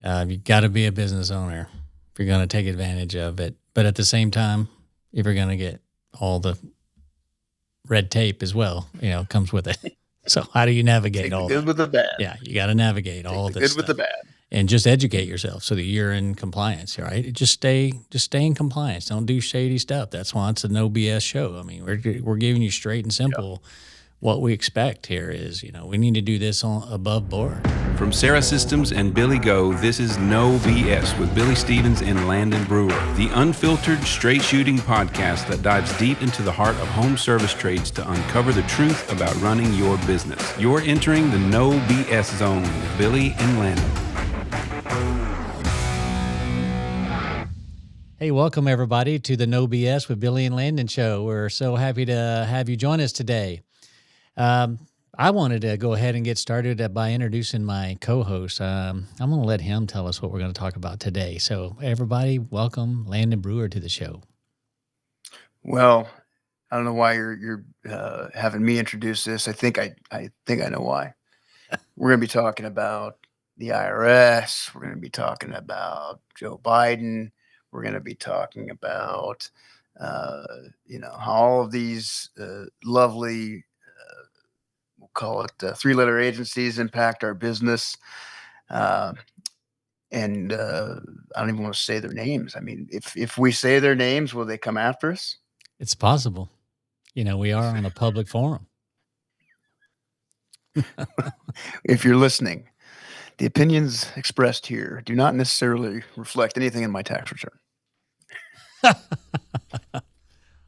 You got to be a business owner if you're going to take advantage of it. But at the same time, if you're going to get all the red tape as well, comes with it. So how do you navigate Take the all good that? with the bad. Yeah, you got to navigate Take all the this good with the stuff bad. and just educate yourself so that you're in compliance, right? Just stay in compliance. Don't do shady stuff. That's why it's a no BS show. I mean, we're giving you straight and simple. What we expect here is, we need to do this above board. From Sarah Systems and Billy Go, this is No BS with Billy Stevens and Landon Brewer, the unfiltered, straight-shooting podcast that dives deep into the heart of home service trades to uncover the truth about running your business. You're entering the No BS zone with Billy and Landon. Hey, welcome everybody to the No BS with Billy and Landon show. We're so happy to have you join us today. I wanted to go ahead and get started by introducing my co-host. I'm going to let him tell us what we're going to talk about today. So everybody, welcome Landon Brewer to the show. Well, I don't know why you're having me introduce this. I think I know why. We're going to be talking about the IRS. We're going to be talking about Joe Biden. We're going to be talking about how all of these lovely we'll call it three-letter agencies impact our business. And I don't even want to say their names. I mean, if we say their names, will they come after us? It's possible. We are on a public forum. If you're listening, the opinions expressed here do not necessarily reflect anything in my tax return.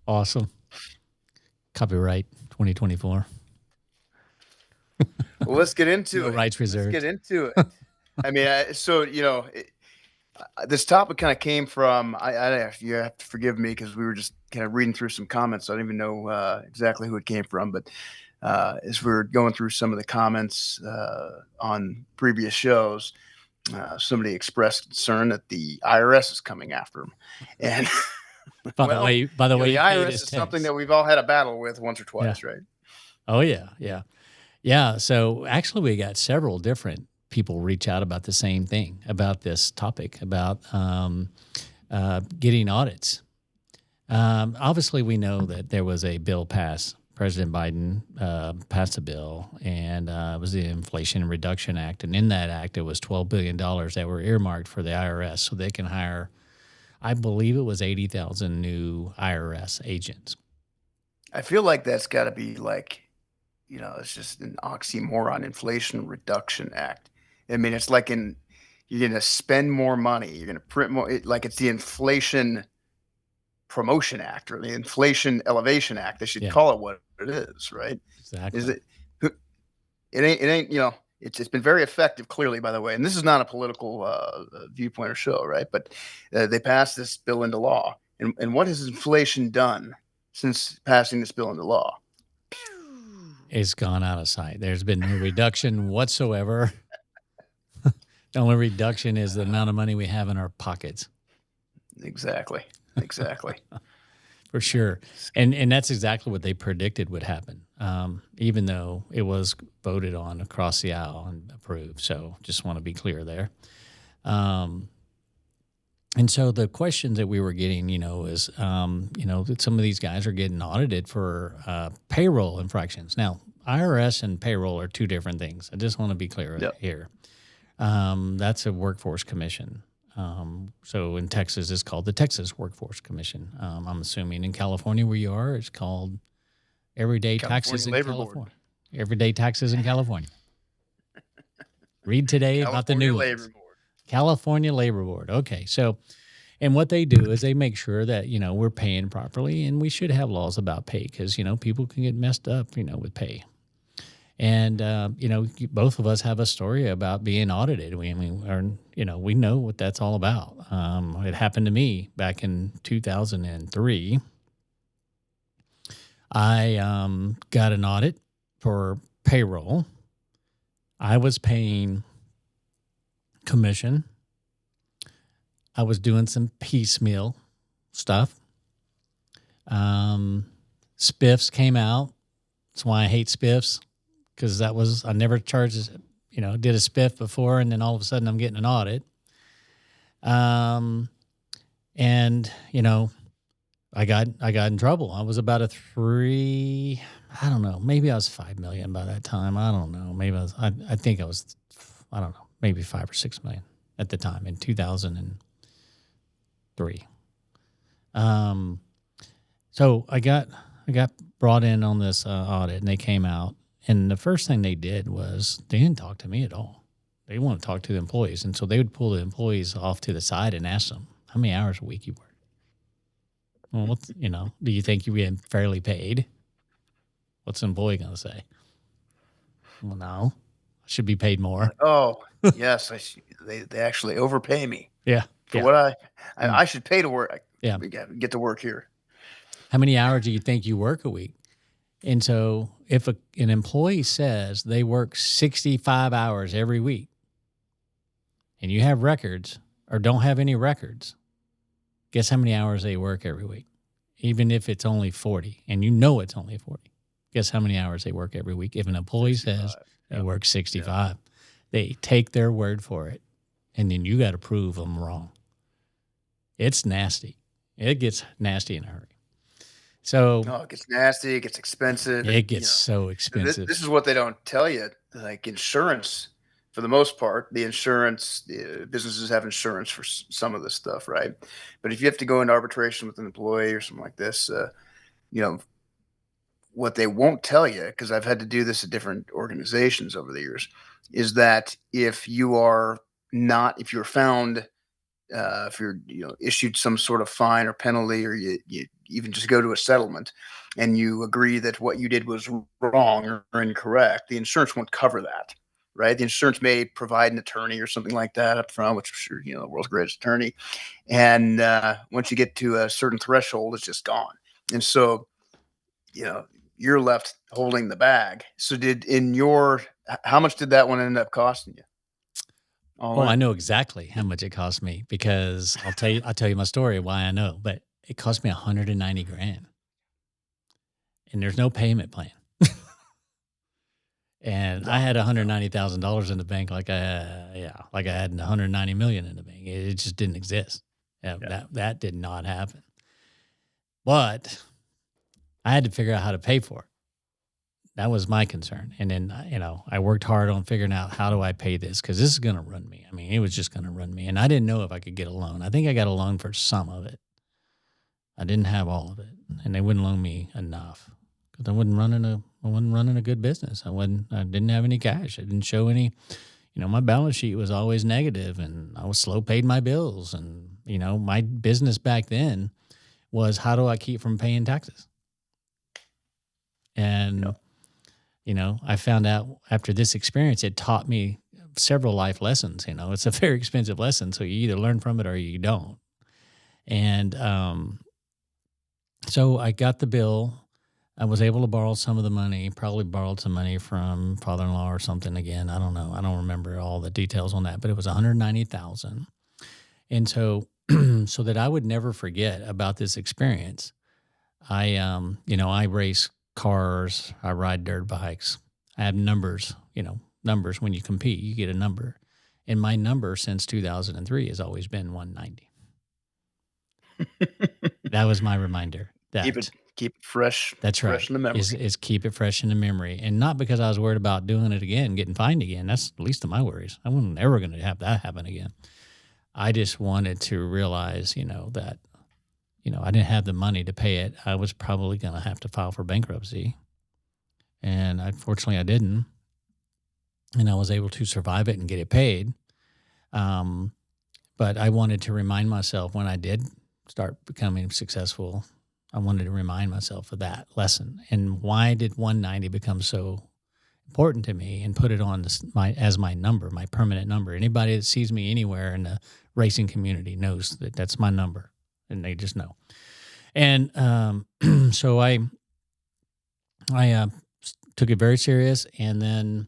Awesome. Copyright 2024. Well, let's get into it. Rights reserved. Let's get into it. I mean, this topic kind of came from, you have to forgive me because we were just kind of reading through some comments. So I don't even know exactly who it came from, but as we were going through some of the comments on previous shows, somebody expressed concern that the IRS is coming after them. And by the way, the IRS is something that we've all had a battle with once or twice, right? Oh yeah. So actually, we got several different people reach out about the same thing, about this topic, about getting audits. Obviously, we know that there was a bill passed. President Biden passed a bill, and it was the Inflation Reduction Act. And in that act, it was $12 billion that were earmarked for the IRS so they can hire, I believe it was 80,000 new IRS agents. I feel like that's got to be like, it's just an oxymoron, Inflation Reduction Act. I mean, it's like you're going to spend more money. You're going to print more, like it's the Inflation Promotion Act or the Inflation Elevation Act. They should call it what it is, right? Exactly. It ain't, it's been very effective, clearly, by the way. And this is not a political viewpoint or show, right? But they passed this bill into law. And what has inflation done since passing this bill into law? It's gone out of sight. There's been no reduction whatsoever. The only reduction is the amount of money we have in our pockets. Exactly. For sure. And that's exactly what they predicted would happen, even though it was voted on across the aisle and approved. So just want to be clear there. And so the questions that we were getting, is, that some of these guys are getting audited for payroll infractions. Now, IRS and payroll are two different things. I just want to be clear here. That's a workforce commission. So in Texas, it's called the Texas Workforce Commission. I'm assuming in California where you are, it's called Everyday Taxes in California. Everyday Taxes in California. Read today about the new ones. California Labor Board. Okay, so, and what they do is they make sure that, we're paying properly, and we should have laws about pay because, people can get messed up, with pay. And, both of us have a story about being audited. We know what that's all about. It happened to me back in 2003. I got an audit for payroll. I was paying commission. I was doing some piecemeal stuff. Spiffs came out. That's why I hate spiffs, because I never charged, did a spiff before, and then all of a sudden I'm getting an audit. And I got in trouble. I was about I don't know, maybe I was 5 million by that time. I don't know. Maybe I think I was, I don't know, maybe 5 or 6 million at the time in 2003. So I got brought in on this audit, and they came out, and the first thing they did was they didn't talk to me at all. They want to talk to the employees, and so they would pull the employees off to the side and ask them, how many hours a week you work? Well, do you think you're getting fairly paid? What's an employee going to say? Well, no, I should be paid more. Oh, yes. They actually overpay me Yeah. for Yeah. what I should pay to work. Yeah. Get to work here. How many hours do you think you work a week? And so if an employee says they work 65 hours every week, and you have records or don't have any records, guess how many hours they work every week? Even if it's only 40, and it's only 40. Guess how many hours they work every week? If an employee 65. Says they work 65, they take their word for it, and then you got to prove them wrong. It's nasty. It gets nasty in a hurry. So it gets nasty. It gets expensive. It gets so expensive. This is what they don't tell you. Like insurance, for the most part, businesses have insurance for some of this stuff, right? But if you have to go into arbitration with an employee or something like this, what they won't tell you, because I've had to do this at different organizations over the years, is that if you're found, if you're issued some sort of fine or penalty, or you even just go to a settlement and you agree that what you did was wrong or incorrect, the insurance won't cover that, right? The insurance may provide an attorney or something like that up front, which I'm sure the world's greatest attorney, and once you get to a certain threshold, it's just gone. And so you're left holding the bag. So how much did that one end up costing you? I know exactly how much it cost me, because I'll tell you my story why I know, but it cost me $190,000, and there's no payment plan. And I had $190,000 in the bank, like I had 190 million in the bank. It just didn't exist. That did not happen. But I had to figure out how to pay for it. That was my concern. And then, I worked hard on figuring out, how do I pay this? Because this is going to run me. I mean, it was just going to run me. And I didn't know if I could get a loan. I think I got a loan for some of it. I didn't have all of it. And they wouldn't loan me enough, because I wasn't running a good business. I didn't have any cash. I didn't show any, my balance sheet was always negative, and I was slow paid my bills. And, my business back then was, how do I keep from paying taxes? And, I found out after this experience, it taught me several life lessons. It's a very expensive lesson, so you either learn from it or you don't. And so I got the bill. I was able to borrow some of the money, probably borrowed some money from father-in-law or something again. I don't know. I don't remember all the details on that, but it was $190,000. And so, so that I would never forget about this experience, I race cars, I ride dirt bikes. I have numbers, numbers. When you compete, you get a number. And my number since 2003 has always been 190. That was my reminder. Keep it fresh. That's right. Fresh in the memory. Is keep it fresh in the memory. And not because I was worried about doing it again, getting fined again. That's the least of my worries. I wasn't ever going to have that happen again. I just wanted to realize, that I didn't have the money to pay it. I was probably going to have to file for bankruptcy. And unfortunately, I didn't. And I was able to survive it and get it paid. But I wanted to remind myself, when I did start becoming successful, I wanted to remind myself of that lesson. And why did 190 become so important to me, and put it on as my number, my permanent number? Anybody that sees me anywhere in the racing community knows that that's my number. And they just know. And so I took it very serious. And then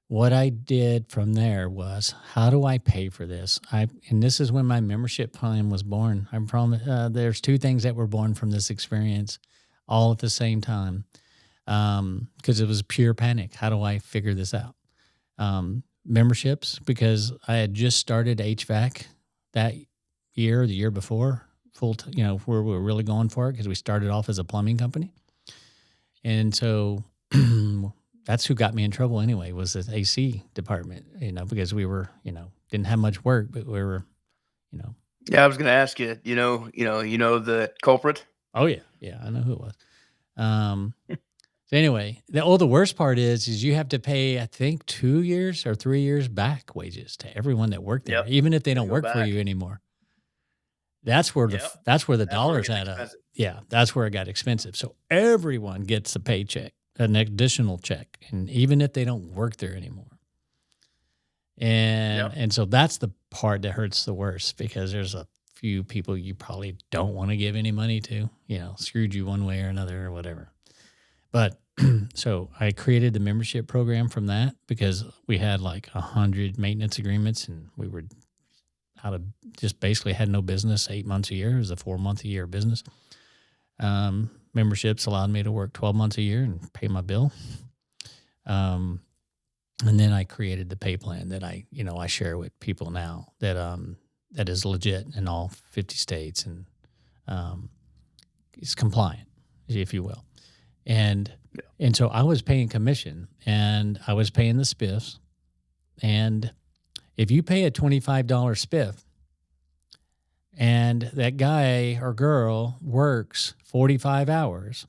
what I did from there was, how do I pay for this? And this is when my membership plan was born. There's two things that were born from this experience, all at the same time, because it was pure panic. How do I figure this out? Memberships, because I had just started HVAC. that year, the year before, where we were really going for it because we started off as a plumbing company. And so that's who got me in trouble anyway, was the AC department, because we were, didn't have much work, but we were, you know, Yeah, I was going to ask you. The culprit. oh yeah, I know who it was. So anyway, the worst part is you have to pay, I think, 2 years or 3 years back wages to everyone that worked there, Yep. even if they Gotta don't go work for back. you anymore. That's where Yep. that's where the That's where it dollars gets add up. expensive. Yeah, that's where it got expensive. So everyone gets a paycheck, an additional check, and even if they don't work there anymore. And Yep. and so that's the part that hurts the worst, because there's a few people you probably don't want to give any money to, screwed you one way or another or whatever. But so I created the membership program from that because we had like 100 maintenance agreements, and we were just basically had no business 8 months a year. It was a 4-month a year business. Memberships allowed me to work 12 months a year and pay my bill. And then I created the pay plan that I share with people now that is legit in all 50 states and is compliant, if you will. And so I was paying commission, and I was paying the spiffs. And if you pay a $25 spiff and that guy or girl works 45 hours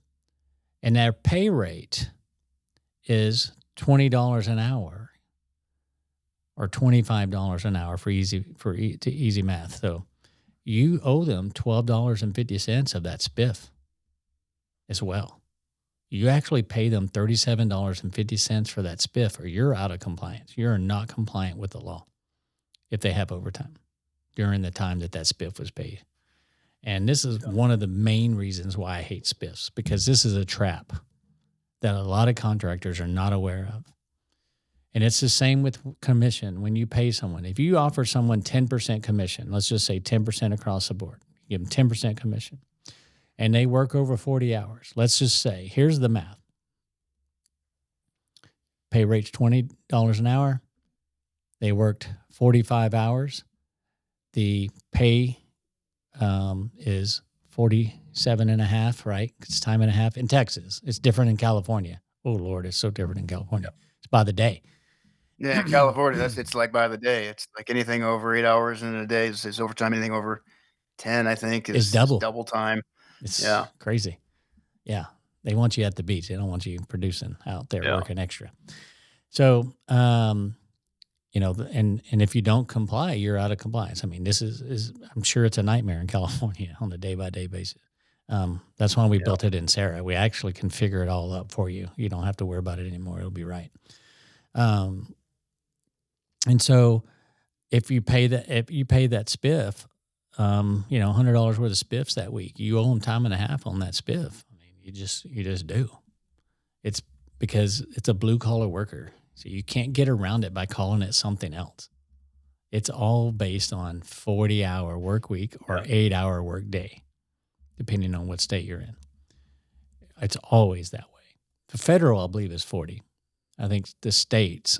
and their pay rate is $20 an hour or $25 an hour for easy math. So you owe them $12.50 of that spiff as well. You actually pay them $37.50 for that spiff, or you're out of compliance. You're not compliant with the law if they have overtime during the time that spiff was paid. And this is one of the main reasons why I hate spiffs, because this is a trap that a lot of contractors are not aware of. And it's the same with commission. When you pay someone, if you offer someone 10% commission, let's just say 10% across the board, you give them 10% commission, and they work over 40 hours. Let's just say, here's the math. Pay rate's $20 an hour. They worked 45 hours. The pay is 47 and a half, right? It's time and a half. In Texas, it's different in California. Oh, Lord, it's so different in California. It's by the day. Yeah, in California, it's like by the day. It's like anything over 8 hours in a day is overtime. Anything over 10, I think, It's is double. double time. It's Yeah. crazy. Yeah. They want you at the beach. They don't want you producing out there Yeah. working extra. So, and if you don't comply, you're out of compliance. I mean, this is I'm sure it's a nightmare in California on a day-by-day basis. That's why we built it in Sarah. We actually can figure it all up for you. You don't have to worry about it anymore. It'll be right. And so if you pay that spiff, $100 worth of spiffs that week, you owe them time and a half on that spiff. I mean, you just do. It's because it's a blue collar worker. So you can't get around it by calling it something else. It's all based on 40-hour work week or 8-hour work day, depending on what state you're in. It's always that way. The federal, I believe, is 40. I think the states,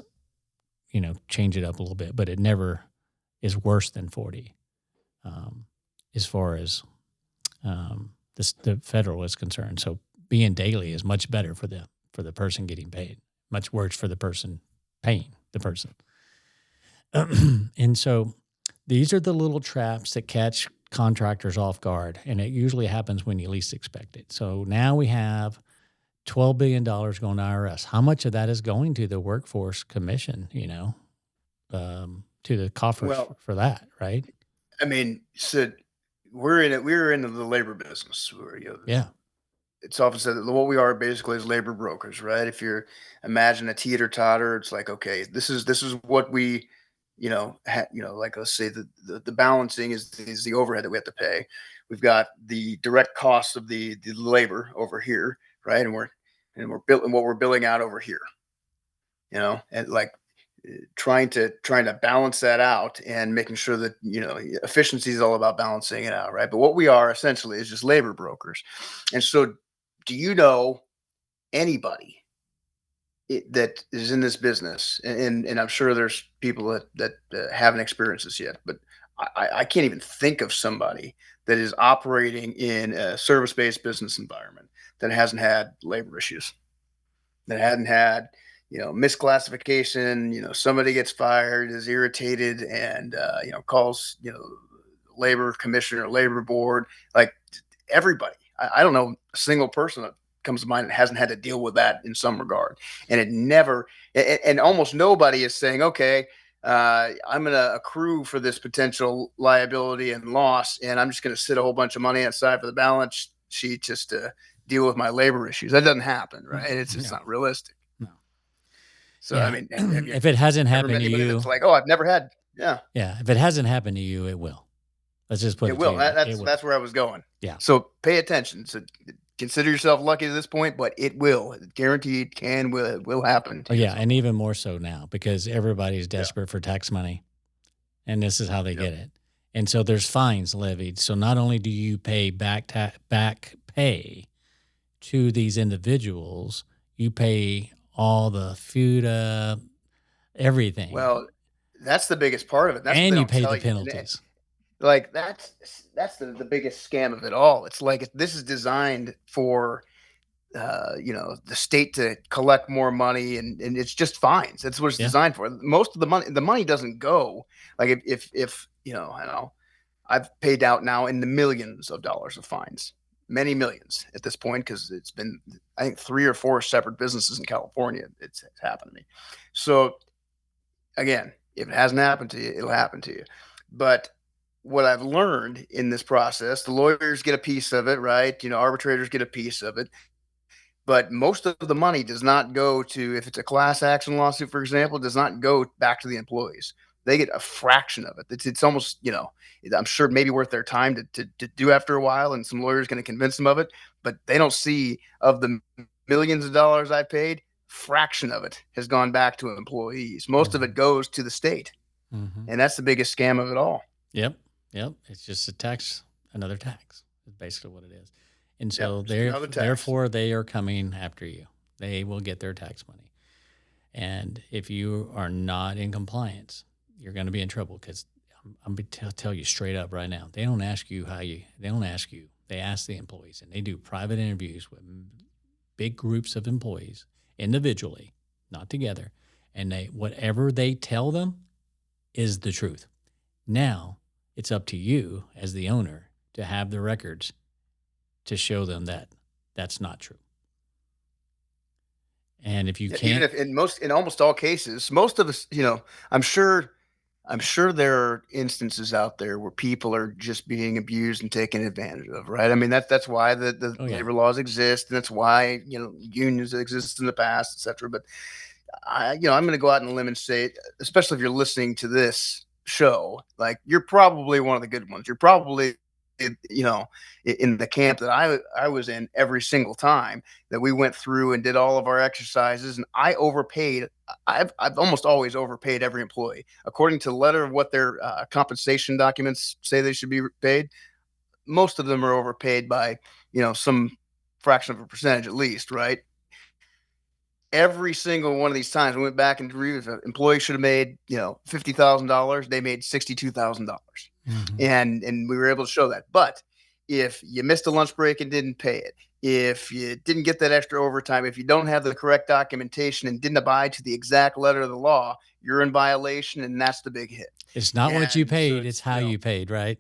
change it up a little bit, but it never is worse than 40 as far as the federal is concerned. So being daily is much better for the person getting paid, much worse for the person paying the person. And so these are the little traps that catch contractors off guard, and it usually happens when you least expect it. So now we have $12 billion going to IRS. How much of that is going to the workforce commission, to the coffers for that, right? I mean, so we're in the labor business. Yeah. It's often said that what we are basically is labor brokers, right? If you're imagine a teeter-totter, it's like, okay, this is what we, like let's say the balancing is the overhead that we have to pay. We've got the direct cost of the labor over here, right? And we're building what we're billing out over here, and like trying to balance that out and making sure that efficiency is all about balancing it out, right? But what we are essentially is just labor brokers. And so, do you know anybody that is in this business? And I'm sure there's people that haven't experienced this yet, but I can't even think of somebody that is operating in a service-based business environment that hasn't had labor issues, that hadn't had, misclassification, somebody gets fired, is irritated, and, calls, labor commissioner, labor board, like everybody. I don't know a single person that comes to mind that hasn't had to deal with that in some regard. And it never, and almost nobody is saying, okay, I'm going to accrue for this potential liability and loss, and I'm just going to sit a whole bunch of money aside for the balance sheet just to deal with my labor issues. That doesn't happen, right? It's just not realistic. No. So, Yeah. I mean, have you If it hasn't ever happened met to anybody you, that's like, oh, I've never had, yeah, yeah, if it hasn't happened to you, it will. Let's just put it it will. to you. It will. That's where I was going. Yeah. So pay attention. So consider yourself lucky at this point, but it will. Guaranteed will happen to Oh, you. yeah, and even more so now because everybody's desperate for tax money, and this is how they get it. And so there's fines levied. So not only do you pay back pay to these individuals, you pay all the food, everything. Well, that's the biggest part of it. That's what and they you don't pay tell the you. penalties. Like that's the biggest scam of it all. It's like this is designed for the state to collect more money, and it's just fines. That's what it's designed for. Most of the money doesn't go, like if I don't know, I've paid out now in the millions of dollars of fines, many millions at this point, because it's been, I think, 3 or 4 separate businesses in California. It's happened to me. So again, if it hasn't happened to you, it'll happen to you. But what I've learned in this process, the lawyers get a piece of it, right? Arbitrators get a piece of it. But most of the money does not go to, if it's a class action lawsuit, for example, does not go back to the employees. They get a fraction of it. It's almost, I'm sure maybe worth their time to do after a while, and some lawyers going to convince them of it. But they don't see, of the millions of dollars I paid, fraction of it has gone back to employees. Most of it goes to the state. And that's the biggest scam of it all. Yep. It's just another tax is basically what it is. And so Just therefore they are coming after you. They will get their tax money. And if you are not in compliance, you're going to be in trouble, because I'm going to tell you straight up right now. They don't ask you They ask the employees, and they do private interviews with big groups of employees individually, not together. And whatever they tell them is the truth. Now it's up to you as the owner to have the records to show them that that's not true. And if you can't, even if in almost all cases, most of us, I'm sure there are instances out there where people are just being abused and taken advantage of, right? I mean, that's why the labor laws exist, and that's why unions exist in the past, et cetera. But I'm going to go out on a limb and say, especially if you're listening to this show, like, you're probably one of the good ones. You're probably in the camp that I was in every single time that we went through and did all of our exercises, and I overpaid. I've almost always overpaid every employee according to the letter of what their compensation documents say they should be paid. Most of them are overpaid by some fraction of a percentage at least, right? Every single one of these times we went back and reviewed, if an employee should have made $50,000, they made $62,000. And we were able to show that. But if you missed a lunch break and didn't pay it, if you didn't get that extra overtime, if you don't have the correct documentation and didn't abide to the exact letter of the law, you're in violation, and that's the big hit. It's not what you paid, it's how you paid, right?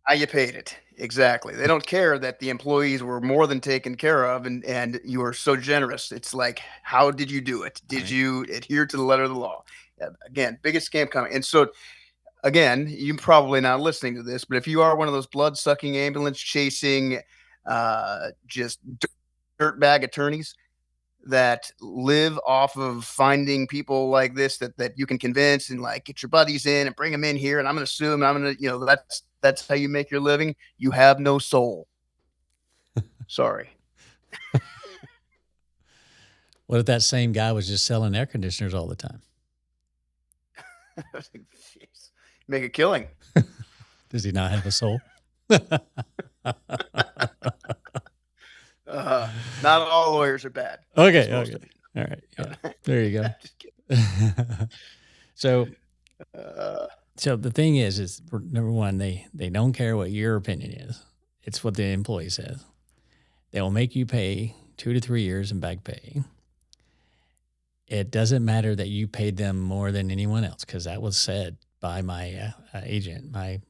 How you paid it. Exactly. They don't care that the employees were more than taken care of, and you were so generous. It's like, how did you do it? Did you adhere to the letter of the law? Again, biggest scam coming. And so, again, you're probably not listening to this, but if you are one of those blood-sucking, ambulance-chasing, just dirtbag attorneys that live off of finding people like this that you can convince and, like, get your buddies in and bring them in here, and I'm going to sue them, and I'm going to, that's how you make your living, you have no soul. Sorry. What if that same guy was just selling air conditioners all the time? I was like, jeez, make a killing. Does he not have a soul? Not all lawyers are bad. Okay. All right. Yeah. There you go. Just kidding. So So the thing is number one, they don't care what your opinion is. It's what the employee says. They will make you pay 2 to 3 years in back pay. It doesn't matter that you paid them more than anyone else, because that was said by my agent, my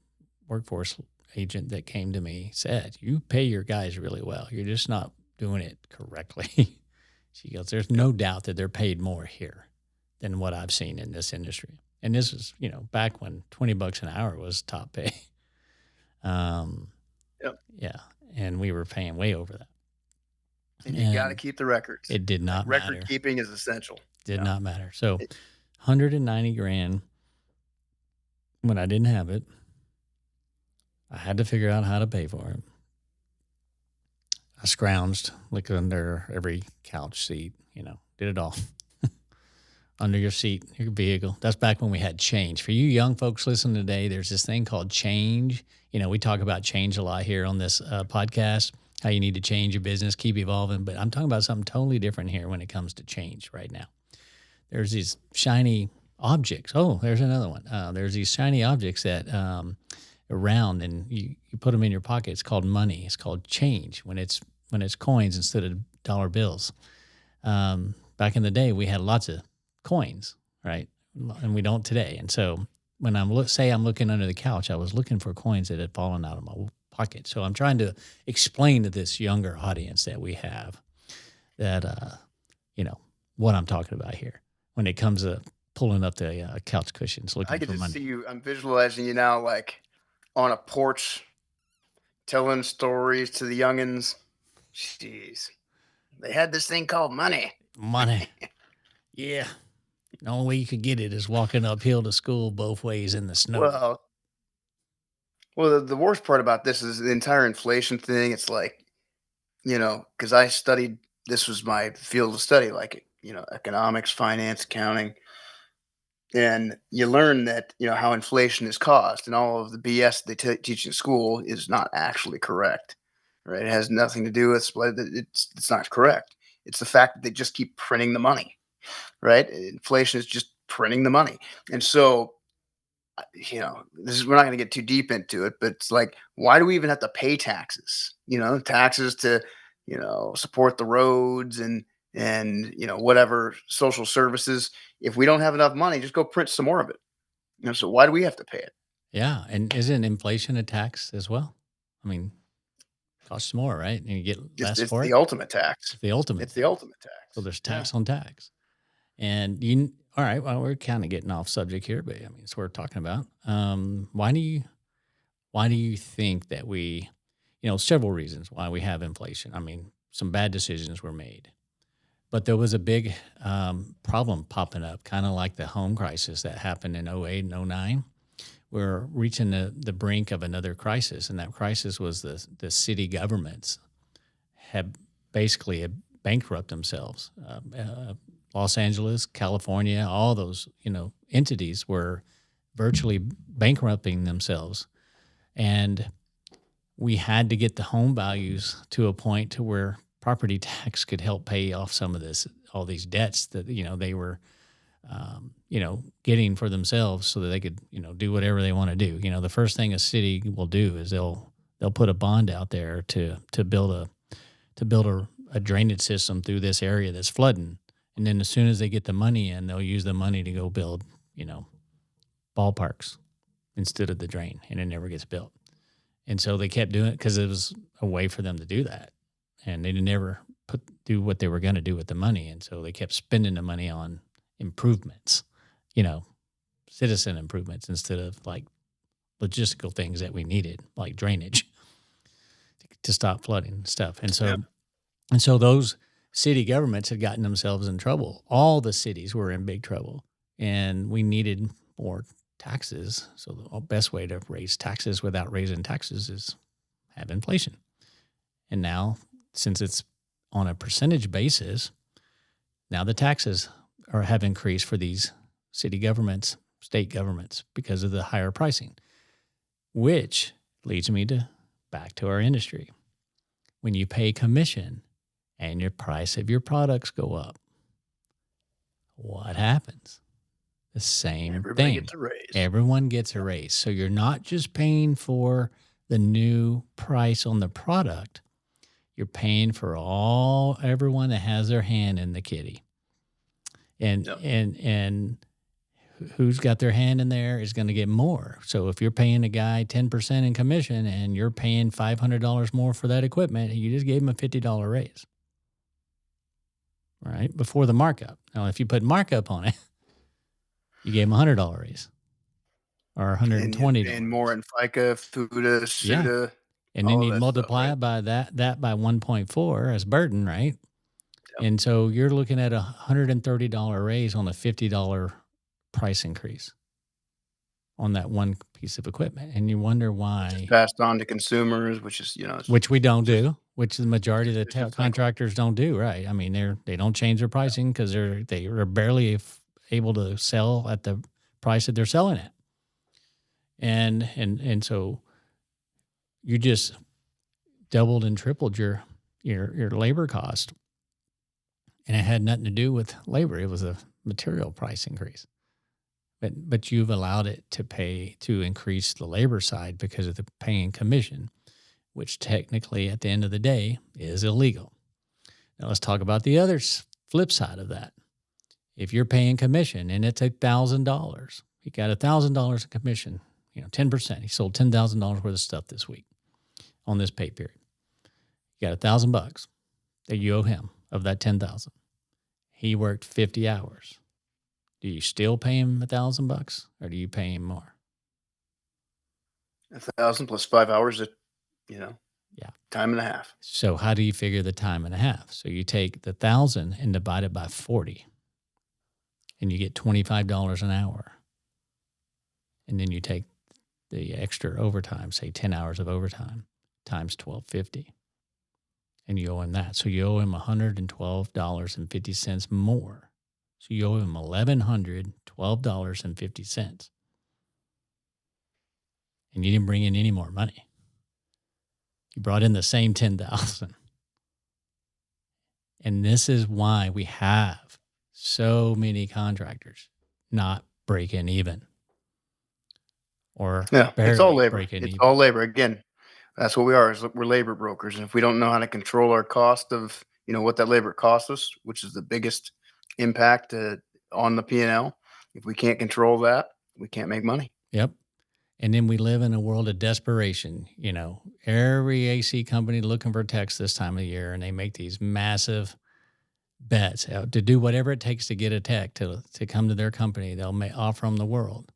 workforce agent that came to me, said, you pay your guys really well. You're just not doing it correctly. She goes, there's no doubt that they're paid more here than what I've seen in this industry. And this was, back when $20 an hour was top pay. Yep. Yeah. And we were paying way over that. And you got to keep the records. It did not matter. Record keeping is essential. Did not matter. So $190,000 when I didn't have it, I had to figure out how to pay for it. I scrounged, looked under every couch seat, did it all. Under your seat, your vehicle. That's back when we had change. For you young folks listening today, there's this thing called change. We talk about change a lot here on this podcast, how you need to change your business, keep evolving. But I'm talking about something totally different here when it comes to change right now. There's these shiny objects. Oh, there's another one. There's these shiny objects that around, and you put them in your pocket. It's called money. It's called change when it's coins instead of dollar bills. Back in the day, we had lots of coins, right? And we don't today. And so when I'm looking under the couch, I was looking for coins that had fallen out of my pocket. So I'm trying to explain to this younger audience that we have that, what I'm talking about here when it comes to pulling up the couch cushions, looking I for could just money. see you. I'm visualizing you now, like on a porch, telling stories to the youngins. Jeez, they had this thing called money. Money. Yeah. The only way you could get it is walking uphill to school both ways in the snow. Well, the worst part about this is the entire inflation thing. It's like, because I studied, this was my field of study, like, economics, finance, accounting. And you learn that, how inflation is caused, and all of the BS they teach in school is not actually correct, right? It has nothing to do with, it's not correct. It's the fact that they just keep printing the money, right? Inflation is just printing the money. And so, we're not going to get too deep into it, but it's like, why do we even have to pay taxes? Taxes to, support the roads and whatever social services. If we don't have enough money, just go print some more of it. So why do we have to pay it? Yeah. And isn't inflation a tax as well? I mean, costs more, right? And you get less It's for the it. ultimate tax. It's the ultimate. It's the ultimate tax. So there's tax on tax. And all right, well, we're kind of getting off subject here, but I mean, it's worth talking about. Why do you think that we, several reasons why we have inflation. I mean, some bad decisions were made, but there was a big problem popping up, kind of like the home crisis that happened in 2008 and 2009. We're reaching the brink of another crisis, and that crisis was the city governments have basically bankrupt themselves. Los Angeles, California, all those, entities were virtually bankrupting themselves. And we had to get the home values to a point to where property tax could help pay off some of all these debts that, they were, getting for themselves so that they could, do whatever they want to do. The first thing a city will do is they'll put a bond out there to build a drainage system through this area that's flooding. And then as soon as they get the money in, they'll use the money to go build, ballparks instead of the drain, and it never gets built. And so they kept doing it because it was a way for them to do that. And they never do what they were going to do with the money. And so they kept spending the money on improvements, citizen improvements instead of like logistical things that we needed, like drainage to stop flooding and stuff. And so those city governments had gotten themselves in trouble. All the cities were in big trouble, and we needed more taxes. So the best way to raise taxes without raising taxes is have inflation. And now, since it's on a percentage basis, now the taxes have increased for these city governments, state governments, because of the higher pricing, which leads me back to our industry. When you pay commission and your price of your products go up, what happens? The same Everybody thing. gets a raise. Everyone gets a raise. So you're not just paying for the new price on the product. You're paying for everyone that has their hand in the kitty. And Yep. and who's got their hand in there is going to get more. So if you're paying a guy 10% in commission and you're paying $500 more for that equipment, you just gave him a $50 raise. Right? Before the markup. Now, if you put markup on it, you gave him a $100 raise or $120. And more in FICA, FUTA, SUTA. And then all you that stuff, multiply right? it by that by 1.4 as burden, right? Yep. And so you're looking at a $130 raise on a $50 price increase on that one piece of equipment. And you wonder why. Passed on to consumers, which is, Which we don't just- do, which the majority of the it's just like- contractors don't do, right? I mean, they don't change their pricing because they're barely able to sell at the price that they're selling at. And so you just doubled and tripled your labor cost. And it had nothing to do with labor. It was a material price increase. But you've allowed it to increase the labor side because of the paying commission, which technically at the end of the day is illegal. Now let's talk about the other flip side of that. If you're paying commission and it's $1,000, he got $1,000 in commission, 10%. He sold $10,000 worth of stuff this week on this pay period. You got $1,000 that you owe him of that $10,000. He worked 50 hours. Do you still pay him $1,000 or do you pay him more? 1,000 plus 5 hours at, time and a half. So how do you figure the time and a half? So you take the 1,000 and divide it by 40 and you get $25 an hour. And then you take the extra overtime, say 10 hours of overtime times $1,250. And you owe him that. So you owe him $112.50 more. So you owe him $1,112.50. And you didn't bring in any more money. You brought in the same $10,000. And this is why we have so many contractors not breaking even. Or It's all labor. breaking It's even. all labor. Again, that's what we are. Is we're labor brokers, and if we don't know how to control our cost of, what that labor costs us, which is the biggest impact on the P&L, if we can't control that, we can't make money. Yep. And then we live in a world of desperation. Every AC company looking for techs this time of year, and they make these massive bets to do whatever it takes to get a tech to come to their company. They'll offer them the world.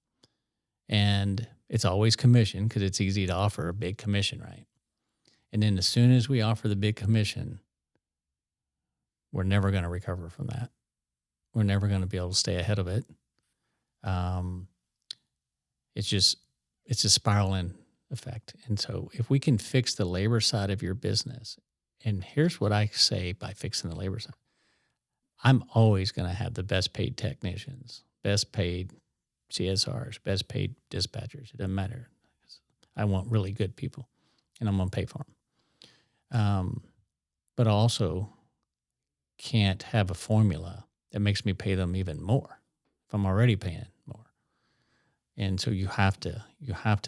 And it's always commission because it's easy to offer a big commission, right? And then as soon as we offer the big commission, we're never going to recover from that. We're never going to be able to stay ahead of it. It's a spiraling effect. And so if we can fix the labor side of your business, and here's what I say by fixing the labor side. I'm always going to have the best paid technicians, best paid CSRs, best paid dispatchers. It doesn't matter. I want really good people, and I'm going to pay for them. But I also can't have a formula that makes me pay them even more if I'm already paying more. And so you have to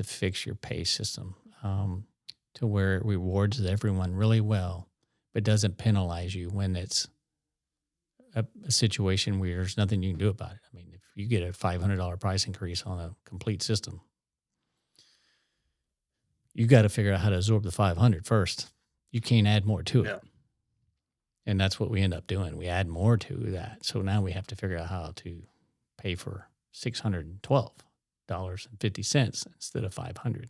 fix your pay system to where it rewards everyone really well, but doesn't penalize you when it's a situation where there's nothing you can do about it. I mean, if you get a $500 price increase on a complete system, you got to figure out how to absorb the 500 first. You can't add more to it. Yeah. And that's what we end up doing. We add more to that. So now we have to figure out how to pay for $612.50 instead of $500.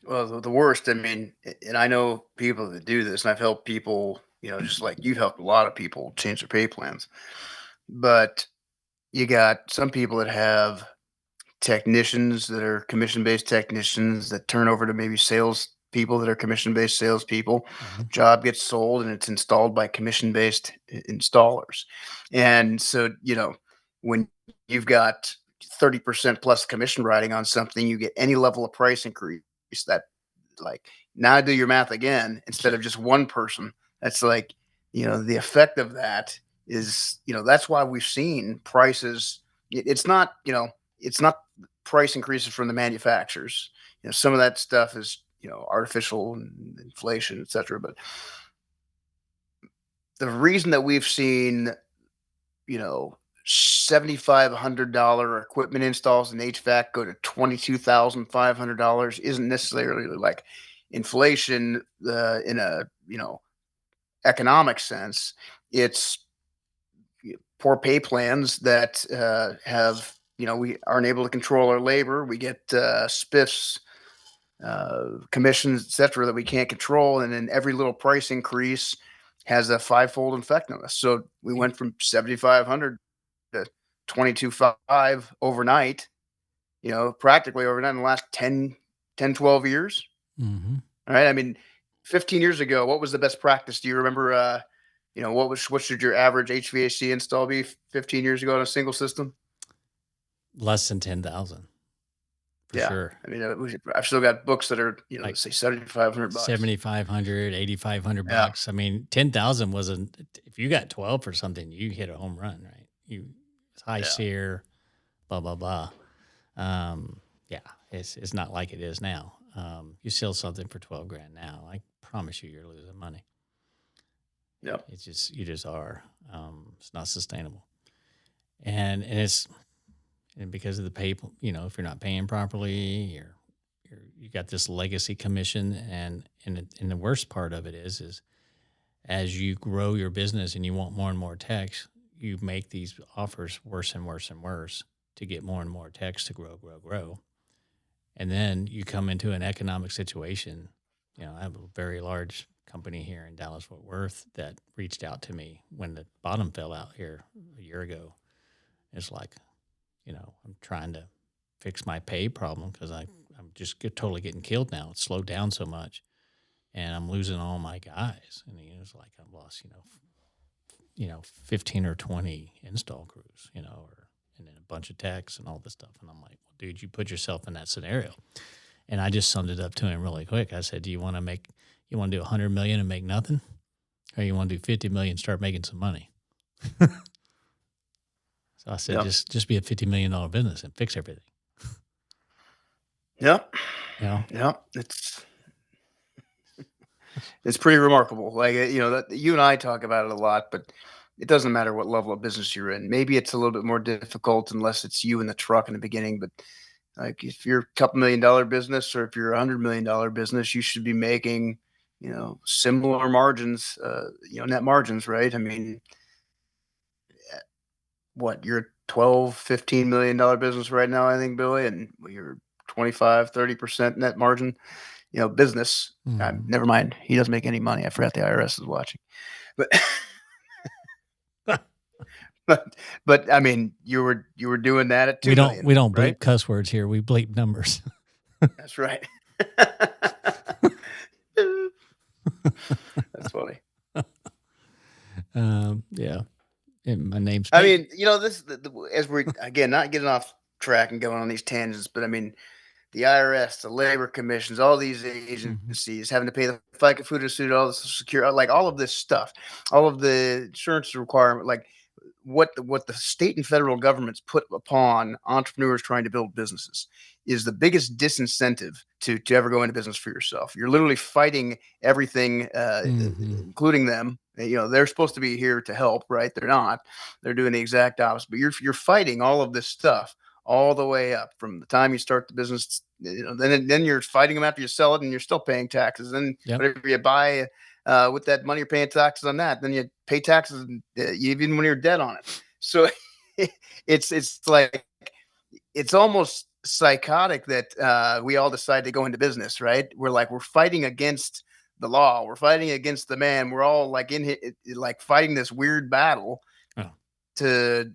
Well, the worst, and I know people that do this, and I've helped people, just like you've helped a lot of people change their pay plans. But you got some people that have technicians that are commission-based technicians that turn over to maybe sales people that are commission-based salespeople. Mm-hmm. Job gets sold and it's installed by commission-based installers. And so, when you've got 30% plus commission riding on something, you get any level of price increase that, like, now do your math again, instead of just one person. That's like, the effect of that is, that's why we've seen prices it's not, it's not price increases from the manufacturers. Some of that stuff is, artificial and inflation, et cetera. But the reason that we've seen, $7,500 equipment installs in HVAC go to $22,500 isn't necessarily like inflation in a, economic sense. It's poor pay plans that have, we aren't able to control our labor. We get spiffs, commissions, etc., that we can't control, and then every little price increase has a fivefold effect on us. So we went from 7,500 to 22,500 overnight. Practically overnight in the last 12 years. Mm-hmm. All right. I mean, 15 years ago, what was the best practice? Do you remember? What should your average HVAC install be 15 years ago on a single system? Less than 10,000. For sure. I mean, I've still got books that are, like say $7,500. 7,500, 8,500 bucks. I mean, 10,000 wasn't, if you got 12 for something, you hit a home run, right? It's high SEER, blah, blah, blah. It's not like it is now. You sell something for 12 grand now, I promise you're losing money. Yep. You just are. It's not sustainable. And it's, and because of the pay, if you're not paying properly, you got this legacy commission, and the worst part of it is as you grow your business and you want more and more techs, you make these offers worse and worse and worse to get more and more techs to grow. And then you come into an economic situation. I have a very large company here in Dallas-Fort Worth that reached out to me when the bottom fell out here a year ago. It's like, I'm trying to fix my pay problem because I'm just totally getting killed now. It's slowed down so much, and I'm losing all my guys. And it's like I've lost, 15 or 20 install crews, and then a bunch of techs and all this stuff. And I'm like, well, dude, you put yourself in that scenario. And I just summed it up to him really quick. I said, do you want to do 100 million and make nothing? Or you want to do 50 million and start making some money? So I said, just be a $50 million business and fix everything. Yep. It's pretty remarkable. Like, that you and I talk about it a lot, but it doesn't matter what level of business you're in. Maybe it's a little bit more difficult unless it's you in the truck in the beginning. But like, if you're a couple $1 million business, or if you're $100 million business, you should be making, similar margins, net margins, right? I mean, you're a 12, $15 million business right now, I think, Billy, and you're 25, 30% net margin, business. Never mind. He doesn't make any money. I forgot the IRS is watching, but, but I mean, you were doing that at 2 million. We don't bleep right? cuss words here. We bleep numbers. That's right. That's funny. Yeah. And my name's I mean, this as we're again not getting off track and going on these tangents, but I mean, the IRS, the labor commissions, all these agencies having to pay the FICA food institute, all the Social Security, like all of this stuff, all of the insurance requirement, like what the state and federal governments put upon entrepreneurs trying to build businesses is the biggest disincentive to ever go into business for yourself. You're literally fighting everything, including them. They're supposed to be here to help, right? They're not. They're doing the exact opposite. But you're fighting all of this stuff all the way up from the time you start the business. Then you're fighting them after you sell it, and you're still paying taxes. Then whatever you buy with that money, you're paying taxes on that. Then you pay taxes even when you're dead on it. So it's like it's almost psychotic that we all decide to go into business, right? We're fighting against the law. We're fighting against the man. We're all like fighting this weird battle to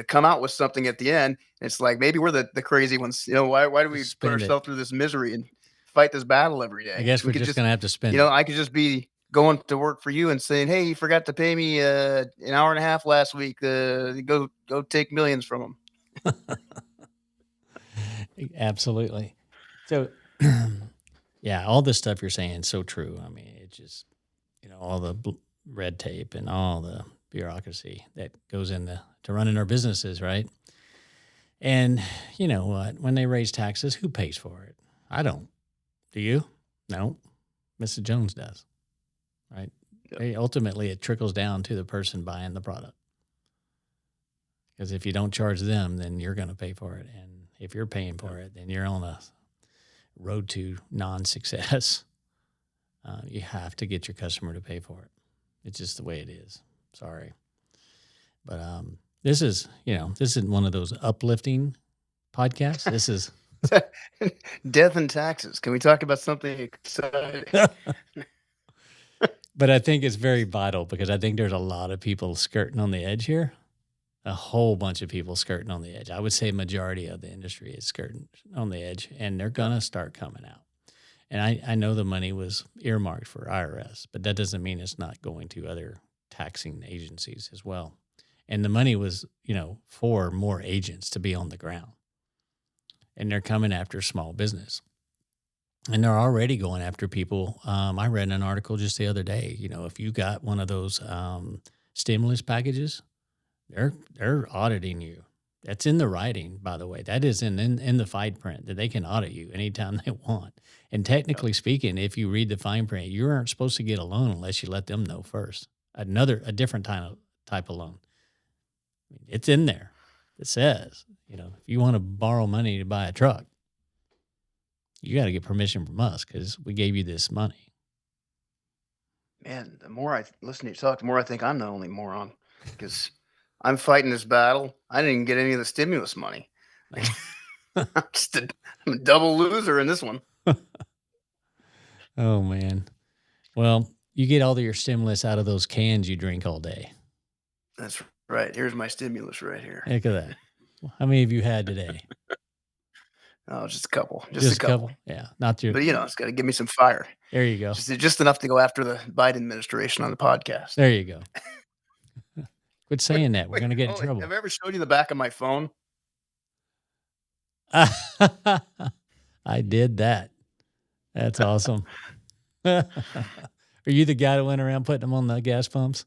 come out with something at the end. It's like, maybe we're the crazy ones. Why do we put ourselves through this misery and fight this battle every day? I guess we're just going to have to spend it. I could just be going to work for you and saying, hey, you forgot to pay me an hour and a half last week. Go take millions from them. Absolutely. So, yeah, all this stuff you're saying is so true. I mean, it just, all the red tape and all the bureaucracy that goes to running our businesses, right? And you know what? When they raise taxes, who pays for it? I don't. Do you? No. Mrs. Jones does, right? Yep. Ultimately, it trickles down to the person buying the product. Because if you don't charge them, then you're going to pay for it. And if you're paying for it, then you're on a road to non-success. You have to get your customer to pay for it. It's just the way it is. Sorry. But this isn't one of those uplifting podcasts. This is death and taxes. Can we talk about something exciting? But I think it's very vital because I think there's a lot of people skirting on the edge here. A whole bunch of people skirting on the edge. I would say majority of the industry is skirting on the edge, and they're going to start coming out. And I know the money was earmarked for IRS, but that doesn't mean it's not going to other taxing agencies as well. And the money was, for more agents to be on the ground. And they're coming after small business. And they're already going after people. I read an article just the other day, if you got one of those stimulus packages, they're auditing you. That's in the writing, by the way. That is in the fine print that they can audit you anytime they want. And technically speaking, if you read the fine print, you aren't supposed to get a loan unless you let them know first. A different type of loan. It's in there. It says, if you want to borrow money to buy a truck, you got to get permission from us because we gave you this money. Man, the more I listen to you talk, the more I think I'm the only moron because I'm fighting this battle. I didn't even get any of the stimulus money. I'm a double loser in this one. Oh, man. Well, you get all of your stimulus out of those cans you drink all day. That's right. Here's my stimulus right here. Heck of that. How many have you had today? Oh, just a couple. Just a couple? Yeah. Not your. But, it's got to give me some fire. There you go. Just enough to go after the Biden administration on the podcast. There you go. Quit saying that. We're going to get in trouble. Have I ever showed you the back of my phone? I did that. That's awesome. Are you the guy that went around putting them on the gas pumps?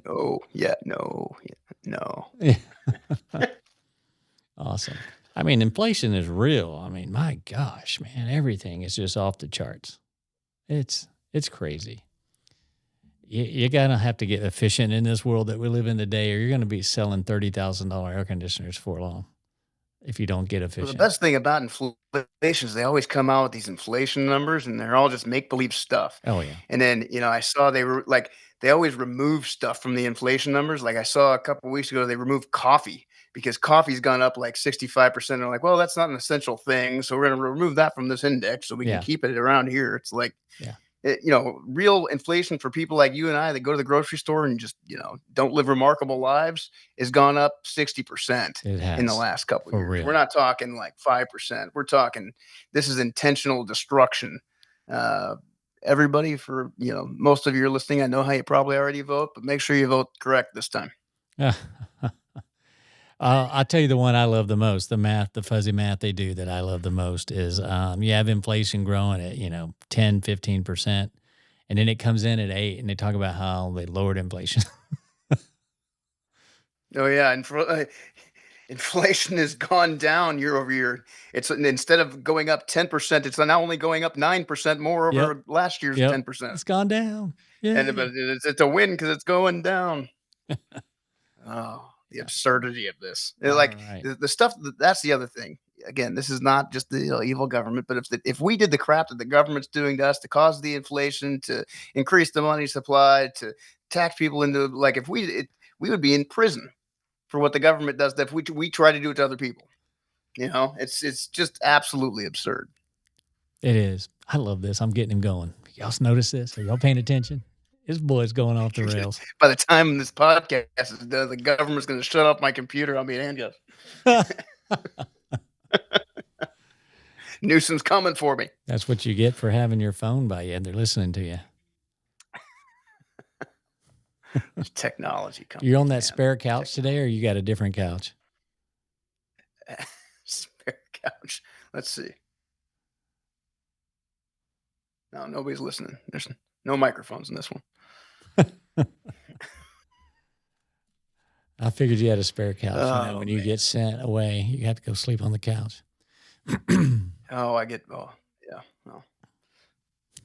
No. Yeah. No. No. Awesome. I mean, inflation is real. I mean, my gosh, man, everything is just off the charts. It's crazy. You're going to have to get efficient in this world that we live in today, or you're going to be selling $30,000 air conditioners for long if you don't get efficient. Well, the best thing about inflation is they always come out with these inflation numbers, and they're all just make-believe stuff. Oh, yeah. And then, I saw they always remove stuff from the inflation numbers. Like I saw a couple of weeks ago, they removed coffee because coffee's gone up like 65%. They're like, well, that's not an essential thing. So we're going to remove that from this index so we can keep it around here. It's like, real inflation for people like you and I that go to the grocery store and just, don't live remarkable lives has gone up 60% in the last couple of years. Real. We're not talking like 5%. We're talking, this is intentional destruction. Everybody, for, most of you are listening, I know how you probably already vote, but make sure you vote correct this time. I'll tell you the one I love the most, the fuzzy math they do that I love the most is you have inflation growing at, 10, 15%, and then it comes in at 8%, and they talk about how they lowered inflation. Oh, yeah. Inflation has gone down year over year. It's instead of going up 10%, it's now only going up 9% more over last year's 10%. It's gone down. Yeah. But it's a win because it's going down. Oh, the absurdity of this. The stuff that's the other thing. Again, this is not just the evil government, but if we did the crap that the government's doing to us to cause the inflation, to increase the money supply, to tax people into we would be in prison for what the government does that we try to do it to other people. It's just absolutely absurd. It is. I love this. I'm getting him going. Y'all notice this? Are y'all paying attention? This boy's going off the rails. By the time this podcast is done, the government's going to shut off my computer. I'll be in handcuffs. Newsom's coming for me. That's what you get for having your phone by you, and they're listening to you. Technology company. You're on that spare couch today, or you got a different couch? Spare couch. Let's see. No, nobody's listening. There's no microphones in this one. I figured you had a spare couch. Oh, When you man. get sent away, you have to go sleep on the couch. Oh, yeah. Well,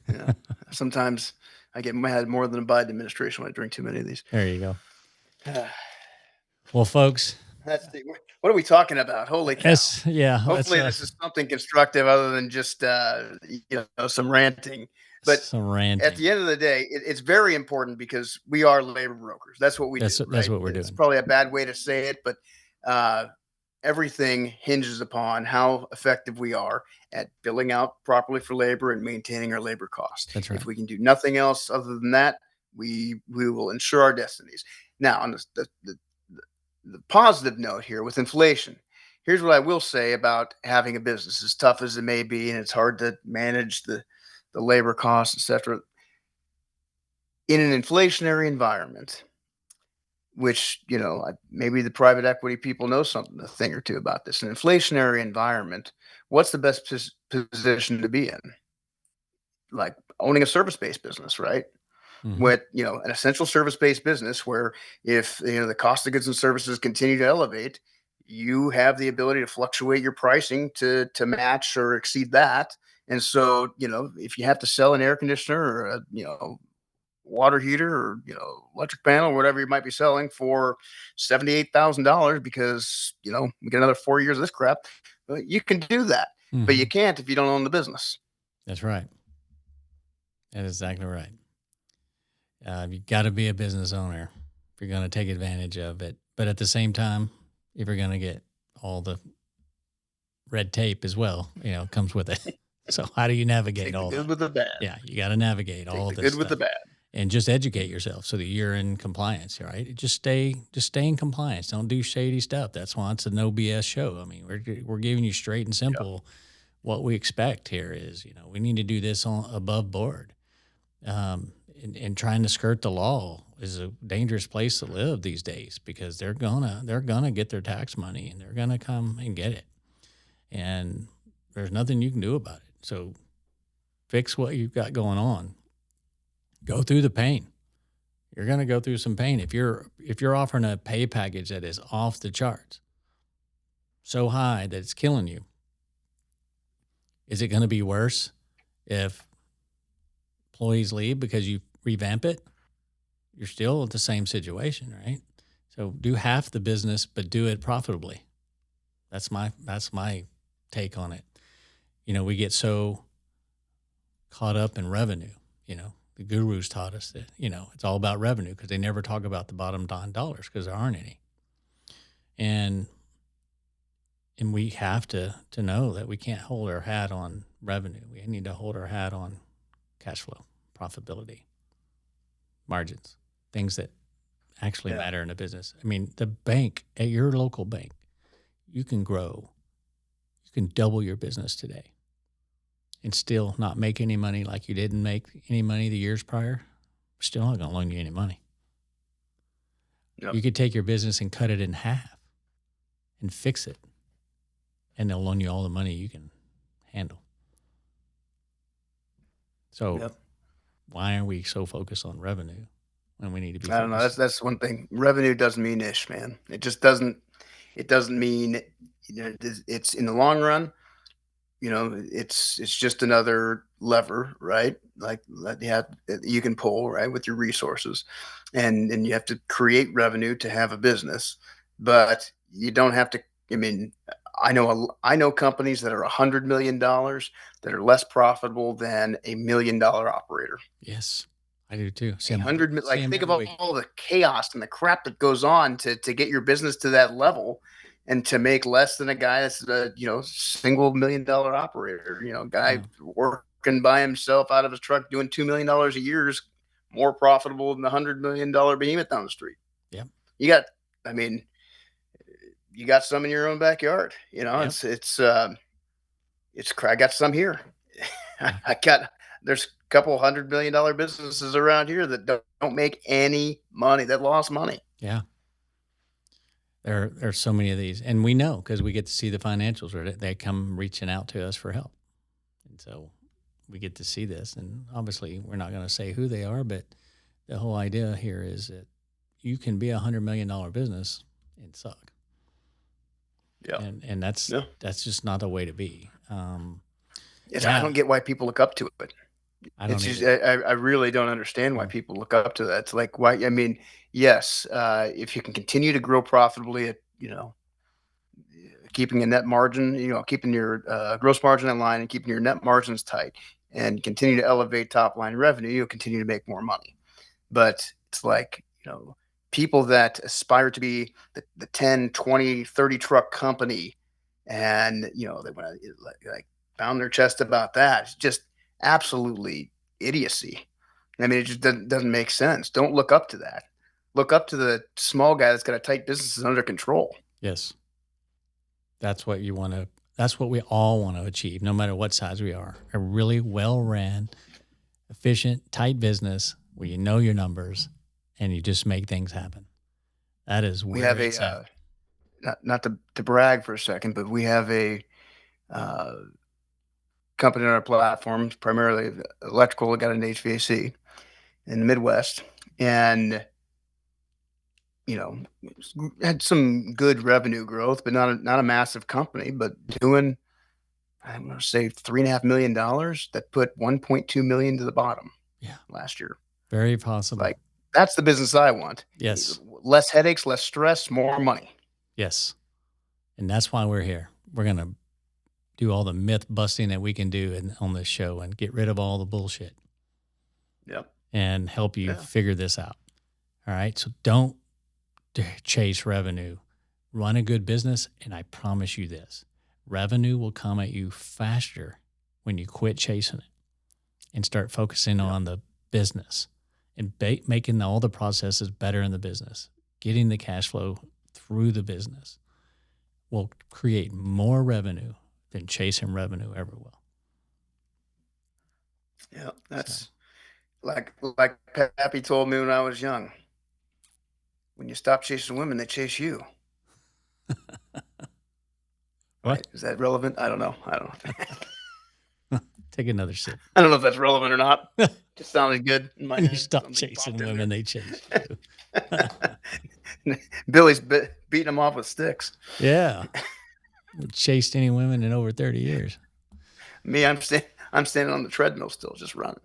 yeah. Sometimes I get mad more than a Biden administration when I drink too many of these. There you go. Well, folks, What are we talking about? Holy cow. let's Hopefully this is something constructive other than just, some ranting. But some at ranting. the end of the day, it's very important because we are labor brokers. That's what we do, That's right? what we're It's doing. probably a bad way to say it, but everything hinges upon how effective we are at billing out properly for labor and maintaining our labor costs. That's right. If we can do nothing else other than that, we will ensure our destinies. Now, on the positive note here with inflation, here's what I will say about having a business, as tough as it may be, and it's hard to manage the labor costs, etc. In an inflationary environment, which maybe the private equity people know something a thing or two about this. An inflationary environment, what's the best position to be in? Like owning a service-based business, right? Mhm. With an essential service-based business where if the cost of goods and services continue to elevate, you have the ability to fluctuate your pricing to match or exceed that. And so if you have to sell an air conditioner or a water heater or electric panel or whatever you might be selling for $78,000 because we get another 4 years of this crap, you can do that. But you Mhm. can't if you don't own the business. That's right. That is exactly right. You got to be a business owner if you're going to take advantage of it. But at the same time, if you're going to get all the red tape as well, comes with it. So how do you navigate Take the all good that? with the bad. Yeah, you got to navigate Take all the of this good with the stuff bad. and just educate yourself so that you're in compliance, right? Just stay in compliance. Don't do shady stuff. That's why it's a no BS show. I mean, we're giving you straight and simple what we expect here is, we need to do this on above board. And trying to skirt the law is a dangerous place to live these days because they're gonna get their tax money and they're gonna come and get it, and there's nothing you can do about it. So fix what you've got going on. Go through the pain. You're gonna go through some pain if you're offering a pay package that is off the charts, so high that it's killing you. Is it going to be worse if employees leave because you revamp it? You're still at the same situation, right? So do half the business, but do it profitably. That's my take on it. We get so caught up in revenue. The gurus taught us that, it's all about revenue because they never talk about the bottom line dollars because there aren't any. And we have to know that we can't hold our hat on revenue. We need to hold our hat on cash flow, profitability, margins, things that actually matter in a business. I mean, the bank at your local bank, you can grow, you can double your business today and still not make any money like you didn't make any money the years prior. Still not going to loan you any money. Yep. You could take your business and cut it in half and fix it, and they'll loan you all the money you can handle. So why are we so focused on revenue when we need to be focused? I don't know. That's one thing. Revenue doesn't mean ish, man. It just doesn't. It doesn't mean it's in the long run. It's just another lever, right? Like that you can pull, right, with your resources, and you have to create revenue to have a business, but you don't have to. I mean, I know companies that are $100 million that are less profitable than $1 million operator. Yes, I do too. Think about all the chaos and the crap that goes on to get your business to that level, and to make less than a guy that's a single $1 million operator. Guy working by himself out of his truck doing $2 million a year is more profitable than the $100 million behemoth down the street. Yeah, you got. I mean, you got some in your own backyard. I got some here. There's a couple $100 million businesses around here that don't make any money, that lost money. Yeah. There's so many of these, and we know because we get to see the financials, right? They come reaching out to us for help, and so we get to see this. And obviously, we're not going to say who they are, but the whole idea here is that you can be $100 million business and suck. Yeah. And that's just not the way to be. I don't get why people look up to it. I don't It's just, either. I really don't understand why people look up to that. It's like, why? I mean, yes, if you can continue to grow profitably at, keeping a net margin, keeping your gross margin in line and keeping your net margins tight and continue to elevate top line revenue, you'll continue to make more money. But it's like, people that aspire to be the 10, 20, 30 truck company and, they want to like pound their chest about that. It's just absolutely idiocy. I mean, it just doesn't make sense. Don't look up to that. Look up to the small guy that's got a tight business under control. Yes. That's what you want to, that's what we all want to achieve, no matter what size we are. A really well ran, efficient, tight business where you know your numbers and you just make things happen. That is where We have it's at. Not to brag for a second, but we have a company on our platforms, primarily electrical, got an HVAC in the Midwest, and had some good revenue growth, but not a massive company, but doing, I'm going to say $3.5 million that put 1.2 million to the bottom. Yeah. Last year. Very possible. Like, that's the business I want. Yes. Less headaches, less stress, more money. Yes. And that's why we're here. We're going to do all the myth busting that we can do on this show and get rid of all the bullshit. Yep. And help you figure this out. All right. So don't chase revenue. Run a good business. And I promise you this, revenue will come at you faster when you quit chasing it and start focusing on the business and making all the processes better in the business. Getting the cash flow through the business will create more revenue than chasing revenue ever will. Yeah, that's like Pappy told me when I was young. When you stop chasing women, they chase you. What? Right? Is that relevant? I don't know. Take another sip. I don't know if that's relevant or not. Just sounded good in my When head. you stop Something chasing popped in women, there. they chase you. Billy's beating them off with sticks. Yeah. Chased any women in over 30 years. Me, I'm standing on the treadmill still, just running.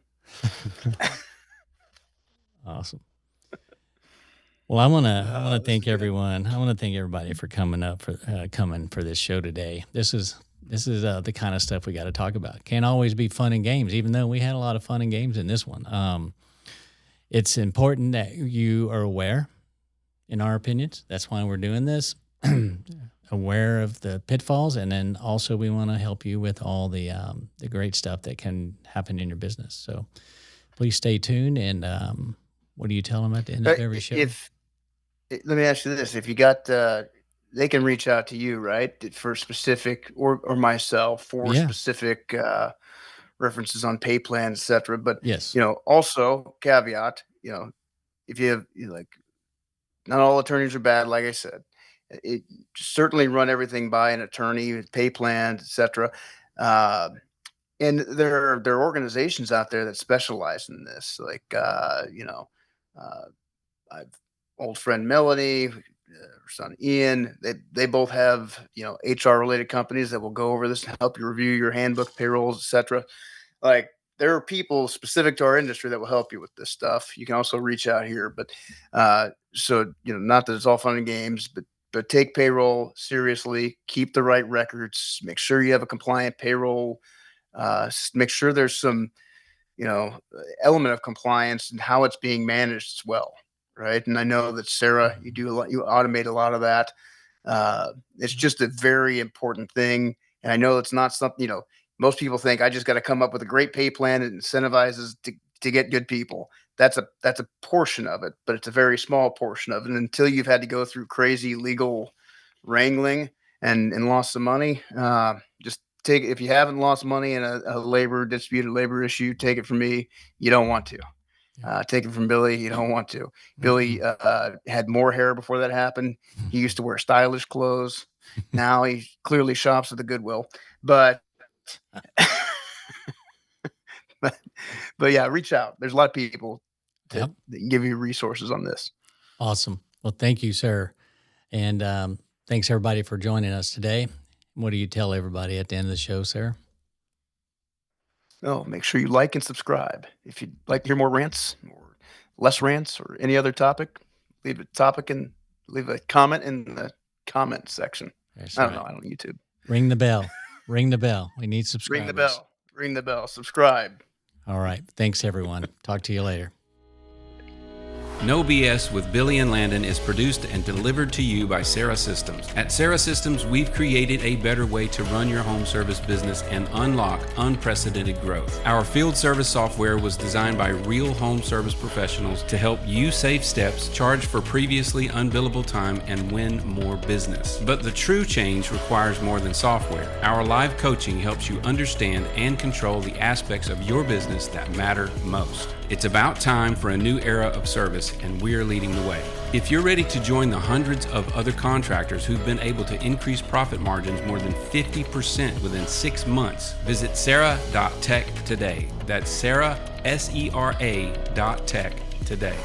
Awesome. Well, I want to thank everyone. I want to thank everybody for coming for this show today. This is the kind of stuff we got to talk about. Can't always be fun and games, even though we had a lot of fun and games in this one. It's important that you are aware, in our opinions. That's why we're doing this. Aware of the pitfalls, and then also we want to help you with all the great stuff that can happen in your business. So please stay tuned. And what do you tell them at the end of every show? Let me ask you this: if you got, they can reach out to you, right, for specific or myself for specific references on pay plans, etc. But yes, also caveat, if you have not all attorneys are bad, like I said. It certainly run everything by an attorney, pay plans, etc. And there are organizations out there that specialize in this, like I've old friend Melanie, her son Ian. They both have HR related companies that will go over this and help you review your handbook, payrolls, etc. Like, there are people specific to our industry that will help you with this stuff. You can also reach out here, but so not that it's all fun and games, but take payroll seriously, keep the right records, make sure you have a compliant payroll, make sure there's some, element of compliance and how it's being managed as well. Right. And I know that Sarah, you automate a lot of that. It's just a very important thing. And I know it's not something, most people think I just got to come up with a great pay plan that incentivizes to get good people. That's a portion of it, but it's a very small portion of it. And until you've had to go through crazy legal wrangling and lost some money, just take it. If you haven't lost money in a disputed labor issue, take it from me. You don't want to. Take it from Billy. You don't want to. Billy had more hair before that happened. He used to wear stylish clothes. Now he clearly shops at the Goodwill. But but yeah, reach out. There's a lot of people that can give you resources on this. Awesome. Well, thank you, sir. And thanks, everybody, for joining us today. What do you tell everybody at the end of the show, sir? Oh, make sure you like and subscribe. If you'd like to hear more rants or less rants or any other topic, leave a comment in the comment section. That's I don't right. know. I don't YouTube. Ring the bell. Ring the bell. We need subscribers. Ring the bell. Ring the bell. Subscribe. All right. Thanks, everyone. Talk to you later. No BS with Billy and Landon is produced and delivered to you by Sarah Systems. At Sarah Systems, we've created a better way to run your home service business and unlock unprecedented growth. Our field service software was designed by real home service professionals to help you save steps, charge for previously unbillable time, and win more business. But the true change requires more than software. Our live coaching helps you understand and control the aspects of your business that matter most. It's about time for a new era of service, and we're leading the way. If you're ready to join the hundreds of other contractors who've been able to increase profit margins more than 50% within 6 months, visit Sarah.tech today. That's Sarah, SERA.tech today.